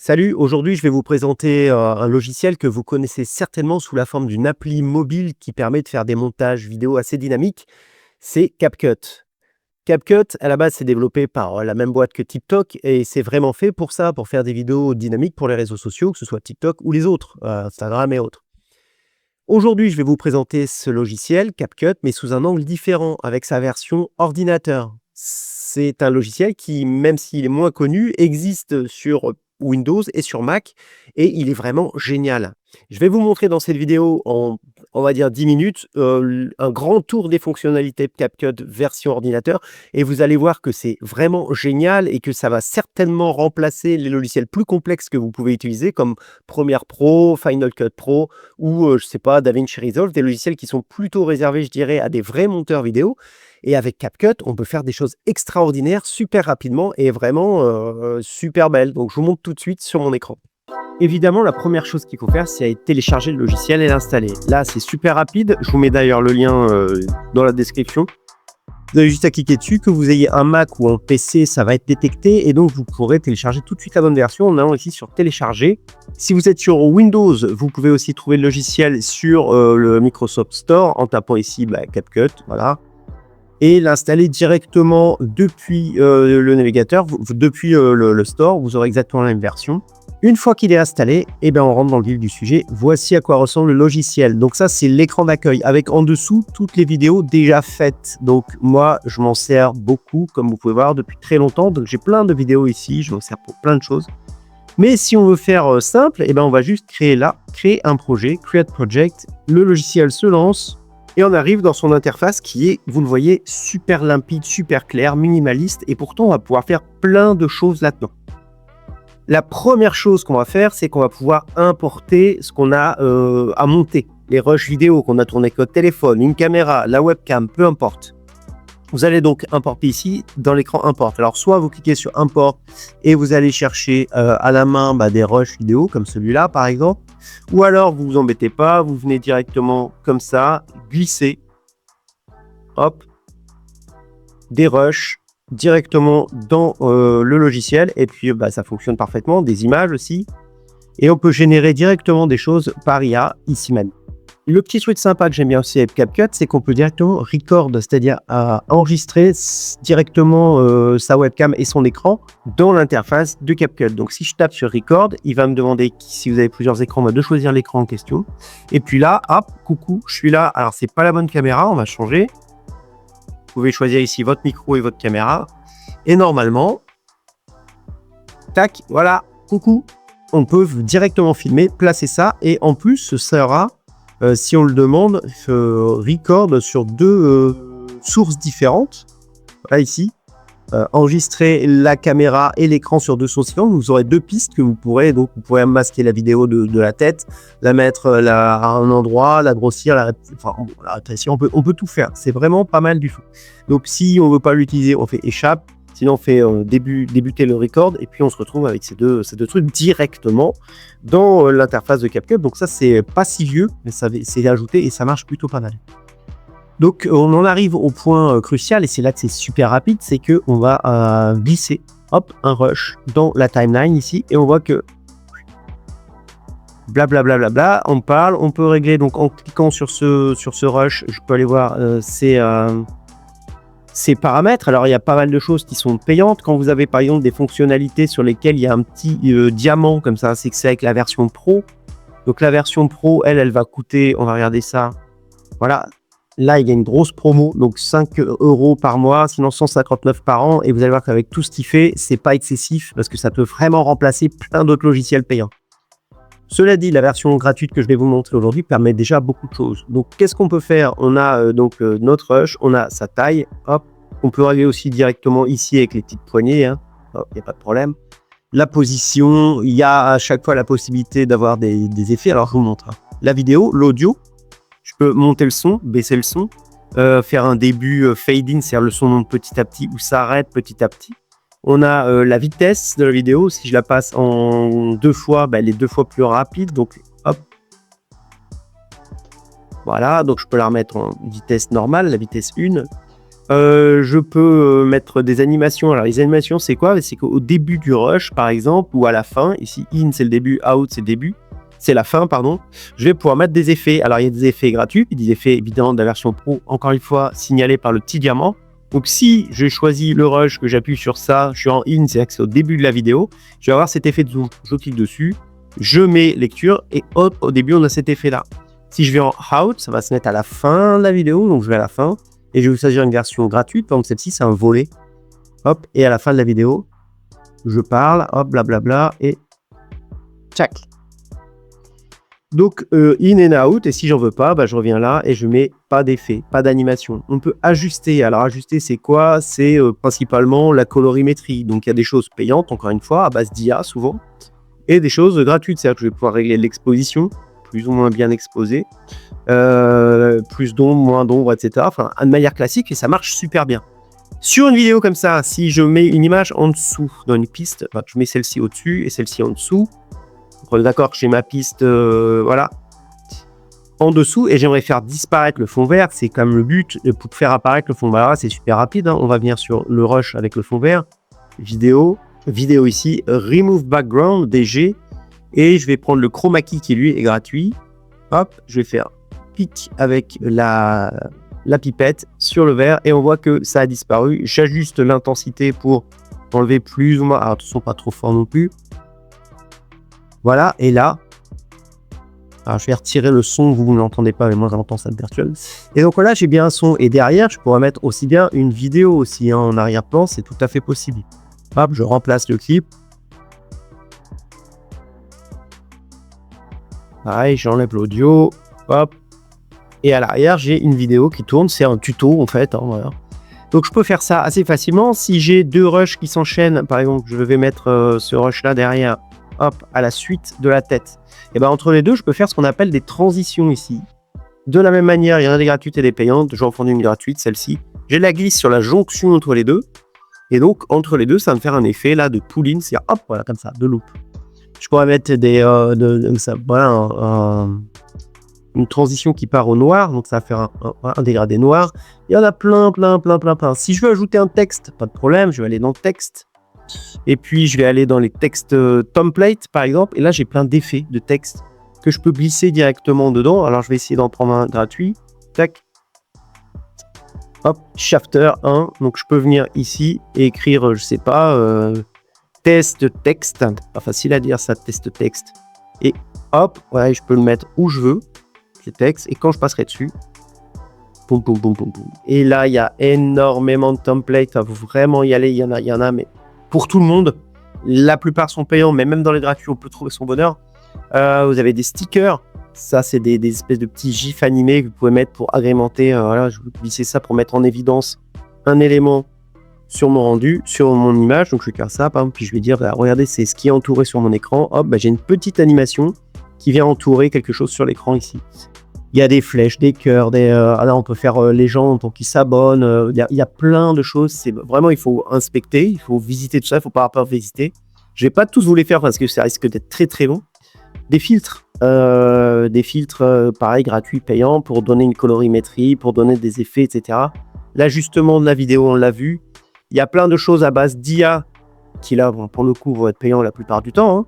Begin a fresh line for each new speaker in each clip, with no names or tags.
Salut, aujourd'hui je vais vous présenter un logiciel que vous connaissez certainement sous la forme d'une appli mobile qui permet de faire des montages vidéo assez dynamiques, c'est CapCut. CapCut, à la base, c'est développé par la même boîte que TikTok et c'est vraiment fait pour ça, pour faire des vidéos dynamiques pour les réseaux sociaux, que ce soit TikTok ou les autres, Instagram et autres. Aujourd'hui, je vais vous présenter ce logiciel, CapCut, mais sous un angle différent, avec sa version ordinateur. C'est un logiciel qui, même s'il est moins connu, existe sur Windows et sur Mac, et il est vraiment génial. Je vais vous montrer dans cette vidéo, en, on va dire 10 minutes, un grand tour des fonctionnalités de CapCut version ordinateur, et vous allez voir que c'est vraiment génial et que ça va certainement remplacer les logiciels plus complexes que vous pouvez utiliser, comme Premiere Pro, Final Cut Pro, ou je sais pas, DaVinci Resolve, des logiciels qui sont plutôt réservés, je dirais, à des vrais monteurs vidéo. Et avec CapCut, on peut faire des choses extraordinaires super rapidement et vraiment super belles. Donc, je vous montre tout de suite sur mon écran. Évidemment, la première chose qu'il faut faire, c'est télécharger le logiciel et l'installer. Là, c'est super rapide. Je vous mets d'ailleurs le lien dans la description. Vous avez juste à cliquer dessus, que vous ayez un Mac ou un PC, ça va être détecté et donc vous pourrez télécharger tout de suite la bonne version en allant ici sur télécharger. Si vous êtes sur Windows, vous pouvez aussi trouver le logiciel sur le Microsoft Store en tapant ici CapCut, voilà. Et l'installer directement depuis le navigateur, depuis le store, vous aurez exactement la même version. Une fois qu'il est installé, on rentre dans le vif du sujet. Voici à quoi ressemble le logiciel. Donc ça, c'est l'écran d'accueil avec en dessous toutes les vidéos déjà faites. Donc moi, je m'en sers beaucoup, comme vous pouvez voir, depuis très longtemps. Donc j'ai plein de vidéos ici, je m'en sers pour plein de choses. Mais si on veut faire simple, on va juste créer un projet, Create Project. Le logiciel se lance. Et on arrive dans son interface qui est, vous le voyez, super limpide, super clair, minimaliste. Et pourtant, on va pouvoir faire plein de choses là-dedans. La première chose qu'on va faire, c'est qu'on va pouvoir importer ce qu'on a à monter. Les rushs vidéo qu'on a tourné avec notre téléphone, une caméra, la webcam, peu importe. Vous allez donc importer ici dans l'écran Import. Alors, soit vous cliquez sur Import et vous allez chercher à la main des rushs vidéo, comme celui-là par exemple. Ou alors, vous vous embêtez pas, vous venez directement comme ça, glisser, hop, des rushs directement dans le logiciel. Et puis, ça fonctionne parfaitement, des images aussi. Et on peut générer directement des choses par IA, ici même. Le petit truc sympa que j'aime bien aussi avec CapCut, c'est qu'on peut directement record, c'est-à-dire enregistrer directement sa webcam et son écran dans l'interface de CapCut. Donc si je tape sur record, il va me demander, si vous avez plusieurs écrans, de choisir l'écran en question. Et puis là, hop, coucou, je suis là. Alors c'est pas la bonne caméra, on va changer. Vous pouvez choisir ici votre micro et votre caméra. Et normalement, tac, voilà, coucou, on peut directement filmer, placer ça. Et en plus, ce sera... si on le demande, record sur deux sources différentes. Là, ici, enregistrer la caméra et l'écran sur deux sources différentes. Vous aurez deux pistes que vous pourrez. Donc, vous pourrez masquer la vidéo de la tête, la mettre à un endroit, la grossir, la rétrécir. On peut tout faire. C'est vraiment pas mal du tout. Donc, si on ne veut pas l'utiliser, on fait échappe. Sinon, on fait débuter le record et puis on se retrouve avec ces deux trucs directement dans l'interface de CapCut. Donc ça, c'est pas si vieux, mais c'est ajouté et ça marche plutôt pas mal. Donc, on en arrive au point crucial et c'est là que c'est super rapide, c'est qu'on va glisser, hop, un rush dans la timeline ici et on voit que blablabla, on parle, on peut régler donc en cliquant sur ce rush, je peux aller voir ces paramètres. Alors, il y a pas mal de choses qui sont payantes. Quand vous avez, par exemple, des fonctionnalités sur lesquelles il y a un petit diamant, comme ça, c'est que c'est avec la version Pro. Donc, la version Pro, elle va coûter, on va regarder ça. Voilà. Là, il y a une grosse promo. Donc, 5 € par mois, sinon 159 par an. Et vous allez voir qu'avec tout ce qu'il fait, c'est pas excessif parce que ça peut vraiment remplacer plein d'autres logiciels payants. Cela dit, la version gratuite que je vais vous montrer aujourd'hui permet déjà beaucoup de choses. Donc, qu'est-ce qu'on peut faire? On a notre rush, on a sa taille, hop. On peut régler aussi directement ici avec les petites poignées, hein. Il n'y a pas de problème. La position, il y a à chaque fois la possibilité d'avoir des effets. Alors, je vous montre. La vidéo, l'audio, je peux monter le son, baisser le son, faire un début fade-in, c'est-à-dire le son monte petit à petit ou s'arrête petit à petit. On a la vitesse de la vidéo. Si je la passe en 2 fois, elle est 2 fois plus rapide. Donc, hop. Voilà. Donc, je peux la remettre en vitesse normale, la vitesse 1. Je peux mettre des animations. Alors les animations, c'est quoi? C'est qu'au début du rush, par exemple, ou à la fin, ici in c'est le début, out c'est le début, c'est la fin, pardon, je vais pouvoir mettre des effets. Alors il y a des effets gratuits, puis des effets évidemment de la version pro, encore une fois, signalés par le petit diamant. Donc si je choisis le rush, que j'appuie sur ça, je suis en in, c'est-à-dire que c'est au début de la vidéo, je vais avoir cet effet de zoom. Je clique dessus, je mets lecture, et hop, au début on a cet effet-là. Si je vais en out, ça va se mettre à la fin de la vidéo, donc je vais à la fin, et je vais choisir une version gratuite, par exemple celle-ci c'est un volet, hop, et à la fin de la vidéo, je parle, hop, blablabla, et tchac. Donc in and out, et si j'en veux pas, je reviens là et je mets pas d'effet, pas d'animation. On peut ajuster. Alors ajuster c'est quoi? C'est principalement la colorimétrie. Donc il y a des choses payantes, encore une fois, à base d'IA souvent, et des choses gratuites. C'est-à-dire que je vais pouvoir régler l'exposition, plus ou moins bien exposé, plus d'ombre, moins d'ombre, etc. Enfin, de manière classique, et ça marche super bien. Sur une vidéo comme ça, si je mets une image en dessous dans une piste, je mets celle-ci au-dessus et celle-ci en dessous. On est d'accord que j'ai ma piste, voilà, en dessous, et j'aimerais faire disparaître le fond vert. C'est quand même le but, pour faire apparaître le fond vert. C'est super rapide, hein. On va venir sur le rush avec le fond vert. Vidéo ici, remove background, DG, et je vais prendre le chroma key qui lui est gratuit. Hop, je vais faire pic avec la pipette sur le vert, et on voit que ça a disparu. J'ajuste l'intensité pour enlever plus ou moins, alors attention pas trop fort non plus. Voilà, et là, alors je vais retirer le son, vous ne l'entendez pas, mais moi j'entends, ça me perturbe. Et donc là, j'ai bien un son, et derrière, je pourrais mettre aussi bien une vidéo aussi, hein, en arrière-plan, c'est tout à fait possible. Hop, je remplace le clip. Pareil, j'enlève l'audio, hop, et à l'arrière, j'ai une vidéo qui tourne, c'est un tuto en fait, hein, voilà. Donc je peux faire ça assez facilement. Si j'ai deux rushs qui s'enchaînent, par exemple, je vais mettre ce rush-là derrière, hop, à la suite de la tête. Et entre les deux, je peux faire ce qu'on appelle des transitions ici. De la même manière, il y en a des gratuites et des payantes. Je vais en prendre une gratuite, celle-ci. J'ai la glisse sur la jonction entre les deux. Et donc, entre les deux, ça va me faire un effet là de pull-in. C'est hop, voilà, comme ça, de loop. Je pourrais mettre des, une transition qui part au noir. Donc, ça va faire un dégradé noir. Il y en a plein. Si je veux ajouter un texte, pas de problème. Je vais aller dans le texte. Et puis, je vais aller dans les textes template, par exemple. Et là, j'ai plein d'effets de texte que je peux glisser directement dedans. Alors, je vais essayer d'en prendre un gratuit. Tac. Hop, Shafter 1. Donc, je peux venir ici et écrire, je sais pas, test texte. Pas facile à dire ça, test texte. Et hop, ouais, je peux le mettre où je veux, ces textes. Et quand je passerai dessus, boum. Et là, il y a énormément de templates. À vraiment y aller. Il y en a, mais pour tout le monde. La plupart sont payants, mais même dans les gratuits, on peut trouver son bonheur. Vous avez des stickers. Ça, c'est des espèces de petits gifs animés que vous pouvez mettre pour agrémenter. Voilà, je vais glisser ça pour mettre en évidence un élément sur mon rendu, sur mon image. Donc, je vais faire ça, par exemple, puis je vais dire, regardez, c'est ce qui est entouré sur mon écran. Hop, j'ai une petite animation qui vient entourer quelque chose sur l'écran ici. Il y a des flèches, des cœurs, là, on peut faire les gens pour qu'ils s'abonnent. Il y a plein de choses. C'est vraiment, il faut inspecter, il faut visiter tout ça. Il ne faut pas avoir peur de visiter. Je ne vais pas tous vous les faire parce que ça risque d'être très très long. Des filtres, pareil, gratuits, payants, pour donner une colorimétrie, pour donner des effets, etc. L'ajustement de la vidéo, on l'a vu. Il y a plein de choses à base d'IA qui, là, pour le coup, vont être payants la plupart du temps, hein.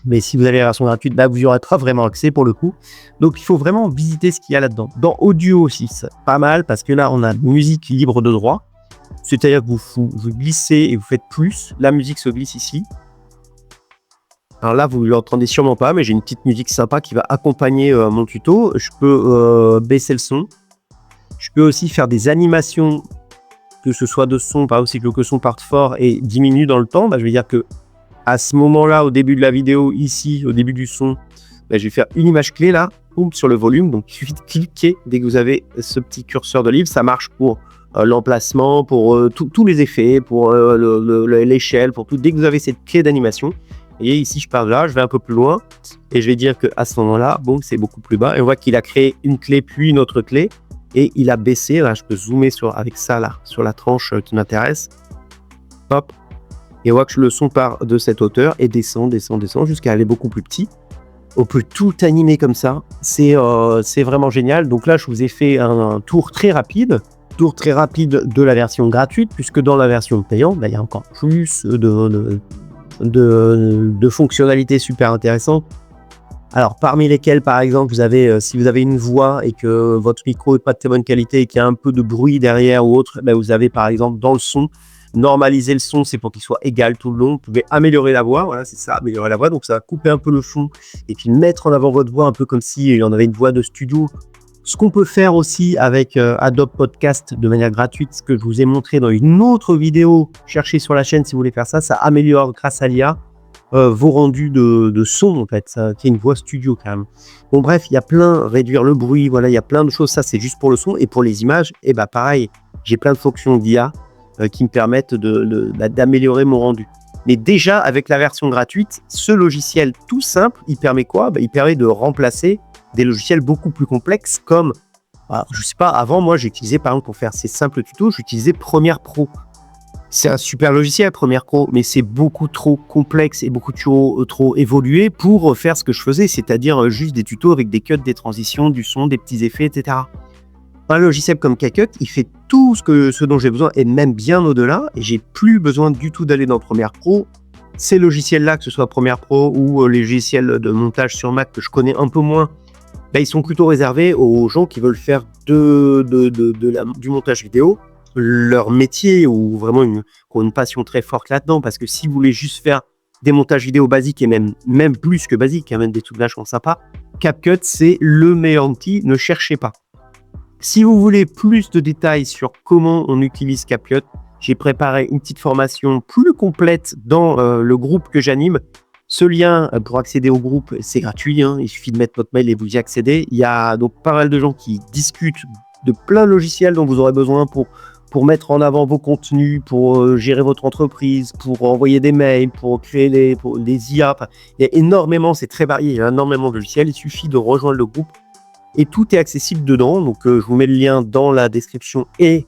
Mais si vous avez la version gratuite, vous y aurez pas vraiment accès pour le coup. Donc, il faut vraiment visiter ce qu'il y a là-dedans. Dans audio aussi, c'est pas mal parce que là, on a musique libre de droit. C'est-à-dire que vous glissez et vous faites plus. La musique se glisse ici. Alors là, vous ne l'entendez sûrement pas, mais j'ai une petite musique sympa qui va accompagner mon tuto. Je peux baisser le son. Je peux aussi faire des animations, que ce soit de son, pas aussi que le son parte fort et diminue dans le temps. Je vais dire que à ce moment-là, au début de la vidéo, ici, au début du son, je vais faire une image clé là, boum, sur le volume. Donc, il suffit de cliquer dès que vous avez ce petit curseur de livre. Ça marche pour l'emplacement, pour tous les effets, pour l'échelle, pour tout. Dès que vous avez cette clé d'animation, et ici, je pars de là, je vais un peu plus loin et je vais dire qu'à ce moment-là, bon, c'est beaucoup plus bas. Et on voit qu'il a créé une clé puis une autre clé et il a baissé. Là, je peux zoomer avec ça là, sur la tranche qui m'intéresse. Hop. Et on voit que le son part de cette hauteur et descend jusqu'à aller beaucoup plus petit. On peut tout animer comme ça. C'est vraiment génial. Donc là, je vous ai fait un tour très rapide tour très rapide de la version gratuite, puisque dans la version payante, il y a encore plus de fonctionnalités super intéressantes. Alors, parmi lesquelles, par exemple, vous avez, si vous avez une voix et que votre micro n'est pas de très bonne qualité et qu'il y a un peu de bruit derrière ou autre, vous avez, par exemple, dans le son, normaliser le son, c'est pour qu'il soit égal tout le long. Vous pouvez améliorer la voix, voilà, c'est ça, améliorer la voix. Donc, ça va couper un peu le son et puis mettre en avant votre voix un peu comme s'il y en avait une voix de studio. Ce qu'on peut faire aussi avec Adobe Podcast de manière gratuite, ce que je vous ai montré dans une autre vidéo, cherchez sur la chaîne si vous voulez faire ça, ça améliore grâce à l'IA vos rendus de son en fait, ça fait une voix studio quand même. Bon bref, il y a plein, réduire le bruit, voilà, il y a plein de choses, ça c'est juste pour le son et pour les images, et pareil, j'ai plein de fonctions d'IA qui me permettent d'améliorer mon rendu. Mais déjà avec la version gratuite, ce logiciel tout simple, il permet quoi? Il permet de remplacer des logiciels beaucoup plus complexes comme, je sais pas, avant moi j'utilisais par exemple pour faire ces simples tutos, j'utilisais Premiere Pro. C'est un super logiciel Premiere Pro, mais c'est beaucoup trop complexe et beaucoup trop évolué pour faire ce que je faisais, c'est-à-dire juste des tutos avec des cuts, des transitions, du son, des petits effets, etc. Un logiciel comme CapCut, il fait tout ce dont j'ai besoin et même bien au-delà, et j'ai plus besoin du tout d'aller dans Premiere Pro. Ces logiciels-là, que ce soit Premiere Pro ou les logiciels de montage sur Mac que je connais un peu moins, ils sont plutôt réservés aux gens qui veulent faire du montage vidéo leur métier ou vraiment qui ont une passion très forte là-dedans, parce que si vous voulez juste faire des montages vidéo basiques et même plus que basiques, même des trucs vachement sympas, CapCut c'est le meilleur outil, ne cherchez pas. Si vous voulez plus de détails sur comment on utilise CapCut, j'ai préparé une petite formation plus complète dans le groupe que j'anime. Ce lien pour accéder au groupe, c'est gratuit, il suffit de mettre votre mail et vous y accédez. Il y a donc pas mal de gens qui discutent de plein de logiciels dont vous aurez besoin pour mettre en avant vos contenus, pour gérer votre entreprise, pour envoyer des mails, pour créer des IA. Il y a énormément, c'est très varié, il y a énormément de logiciels. Il suffit de rejoindre le groupe et tout est accessible dedans. Donc, je vous mets le lien dans la description et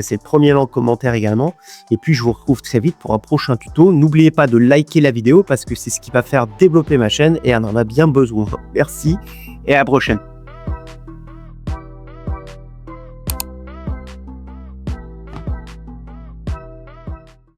c'est le premier lien en commentaire également. Et puis, je vous retrouve très vite pour un prochain tuto. N'oubliez pas de liker la vidéo parce que c'est ce qui va faire développer ma chaîne et on en a bien besoin. Merci et à la prochaine.